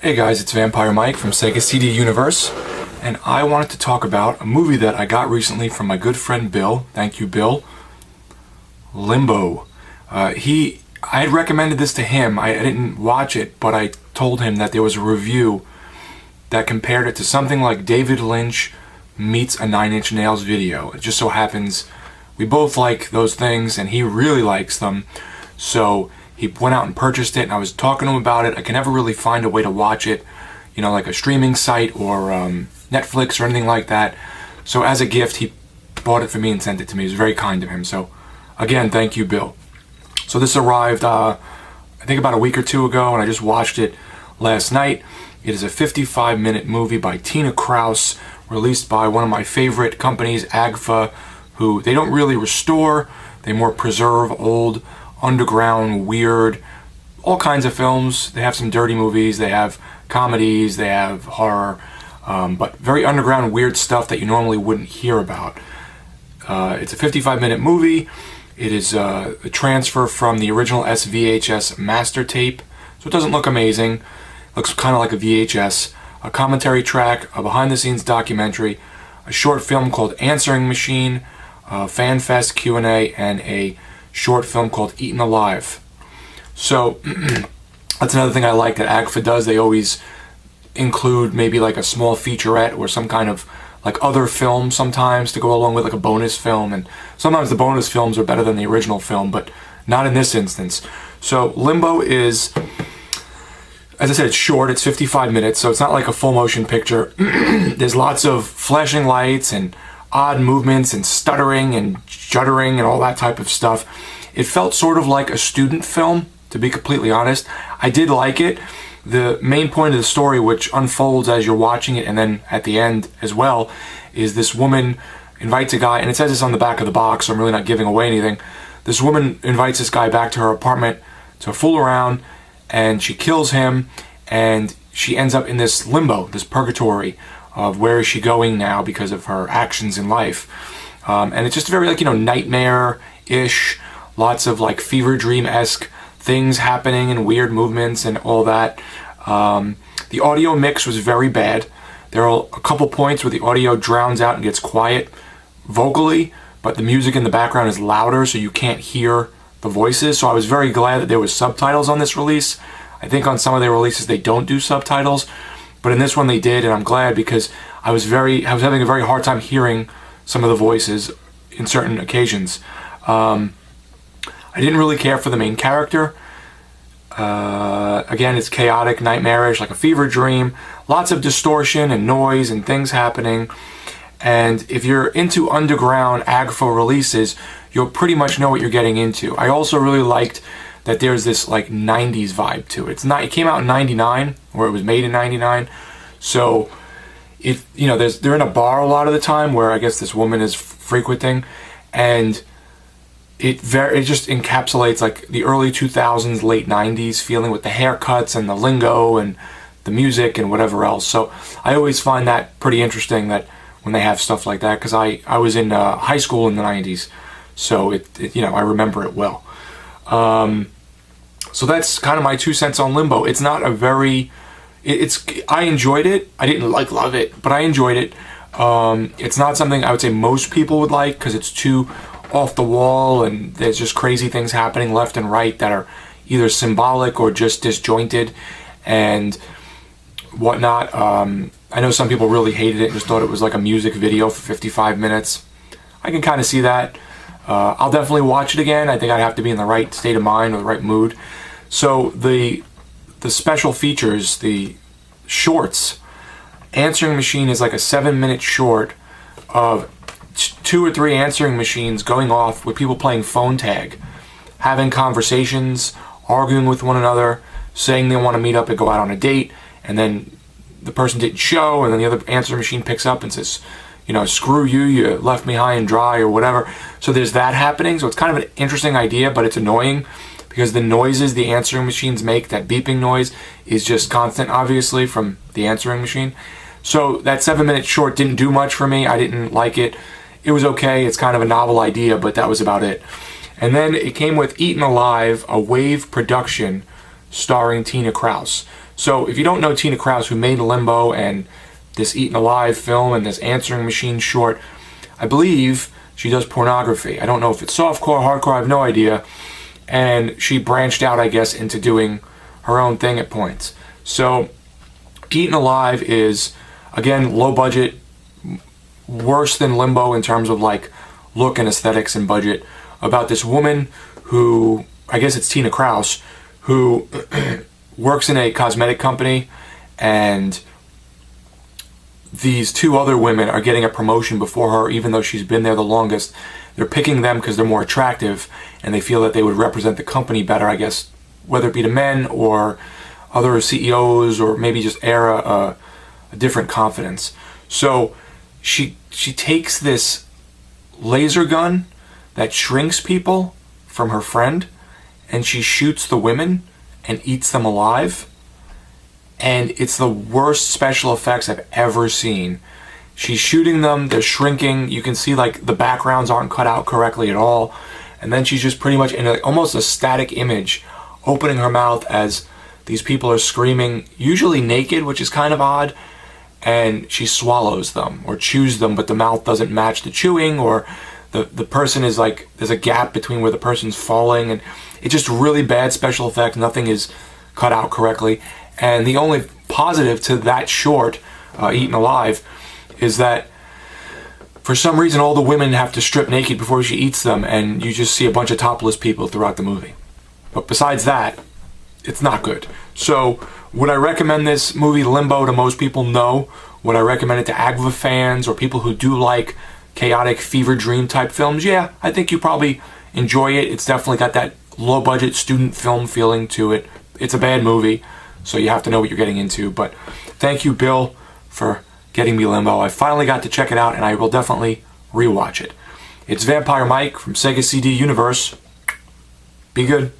Hey guys, it's Vampire Mike from Sega CD Universe, and I wanted to talk about a movie that I got recently from my good friend Bill. Thank you, Bill. Limbo. I had recommended this to him. I didn't watch it, but I told him that there was a review that compared it to something like David Lynch meets a Nine Inch Nails video. It just so happens we both like those things, and he really likes them. So he went out and purchased it, and I was talking to him about it. I can never really find a way to watch it, you know, like a streaming site or Netflix or anything like that. So as a gift, he bought it for me and sent it to me. It was very kind of him. So again, thank you, Bill. So this arrived, I think about a week or two ago, and I just watched it last night. It is a 55-minute movie by Tina Krause, released by one of my favorite companies, AGFA, who they don't really restore, they more preserve old, underground, weird, all kinds of films. They have some dirty movies, they have comedies, they have horror, but very underground, weird stuff that you normally wouldn't hear about. It's a 55-minute movie. It is a transfer from the original SVHS master tape, so it doesn't look amazing. It looks kind of like a VHS. A commentary track, a behind-the-scenes documentary, a short film called Answering Machine, a Fan Fest Q&A, and a short film called Eaten Alive. So that's another thing I like that AGFA does. They always include maybe like a small featurette or some kind of like other film sometimes to go along with like a bonus film, and sometimes the bonus films are better than the original film, but not in this instance. So Limbo is, as I said, it's short, it's 55 minutes, so it's not like a full motion picture. There's lots of flashing lights and odd movements and stuttering and juddering and all that type of stuff. It felt sort of like a student film, to be completely honest. I did like it. The main point of the story, which unfolds as you're watching it and then at the end as well, is this woman invites a guy, and it says this on the back of the box, so I'm really not giving away anything. This woman invites this guy back to her apartment to fool around, and she kills him, and she ends up in this limbo, this purgatory of where is she going now because of her actions in life. And it's just very, like, you know, nightmare-ish, lots of like fever dream-esque things happening and weird movements and all that. The audio mix was very bad. There are a couple points where the audio drowns out and gets quiet vocally, but the music in the background is louder, so you can't hear the voices. So I was very glad that there was subtitles on this release. I think on some of their releases they don't do subtitles, but in this one they did, and I'm glad because I was having a very hard time hearing some of the voices in certain occasions. I didn't really care for the main character. Again, it's chaotic, nightmarish, like a fever dream. Lots of distortion and noise and things happening. And if you're into underground AGFA releases, you'll pretty much know what you're getting into. I also really liked that there's this like 90s vibe to it. It came out in 99, or it was made in 99. So they're in a bar a lot of the time where I guess this woman is frequenting, and it just encapsulates like the early 2000s, late 90s feeling with the haircuts and the lingo and the music and whatever else. So I always find that pretty interesting that when they have stuff like that, because I was in high school in the 90s, so I remember it well. So that's kind of my 2 cents on Limbo. It's not a very, I enjoyed it. I didn't love it, but I enjoyed it. It's not something I would say most people would like because it's too off the wall and there's just crazy things happening left and right that are either symbolic or just disjointed and whatnot. I know some people really hated it and just thought it was like a music video for 55 minutes. I can kind of see that. I'll definitely watch it again. I think I'd have to be in the right state of mind or the right mood. So the special features, the shorts, Answering Machine is like a 7-minute short of 2 or 3 answering machines going off with people playing phone tag, having conversations, arguing with one another, saying they want to meet up and go out on a date, and then the person didn't show, and then the other answering machine picks up and says, screw you, you left me high and dry, or whatever. So there's that happening. So it's kind of an interesting idea, but it's annoying because the noises the answering machines make, that beeping noise, is just constant, obviously, from the answering machine. So that 7-minute short didn't do much for me. I didn't like it. It was okay. It's kind of a novel idea, but that was about it. And then it came with Eaten Alive, a Wave production starring Tina Krause. So if you don't know Tina Krause, who made Limbo and this Eaten Alive film and this Answering Machine short, I believe she does pornography. I don't know if it's softcore, hardcore, I have no idea. And she branched out, I guess, into doing her own thing at points. So Eaten Alive is, again, low budget, worse than Limbo in terms of like look and aesthetics and budget, about this woman who, I guess it's Tina Krause, who works in a cosmetic company, and these two other women are getting a promotion before her, even though she's been there the longest. They're picking them because they're more attractive, and they feel that they would represent the company better, I guess, whether it be to men or other CEOs, or maybe just air a different confidence. So she takes this laser gun that shrinks people from her friend, and she shoots the women and eats them alive. And it's the worst special effects I've ever seen. She's shooting them, they're shrinking, you can see like the backgrounds aren't cut out correctly at all, and then she's just pretty much in almost a static image, opening her mouth as these people are screaming, usually naked, which is kind of odd, and she swallows them or chews them, but the mouth doesn't match the chewing, or the person is like, there's a gap between where the person's falling, and it's just really bad special effects. Nothing is cut out correctly. And the only positive to that short, Eaten Alive, is that for some reason all the women have to strip naked before she eats them, and you just see a bunch of topless people throughout the movie. But besides that, it's not good. So would I recommend this movie Limbo to most people? No. Would I recommend it to AGFA fans or people who do like chaotic fever dream type films? Yeah, I think you probably enjoy it. It's definitely got that low budget student film feeling to it. It's a bad movie, so you have to know what you're getting into. But thank you, Bill, for getting me Limbo. I finally got to check it out, and I will definitely rewatch it. It's Vampire Mike from Sega CD Universe. Be good.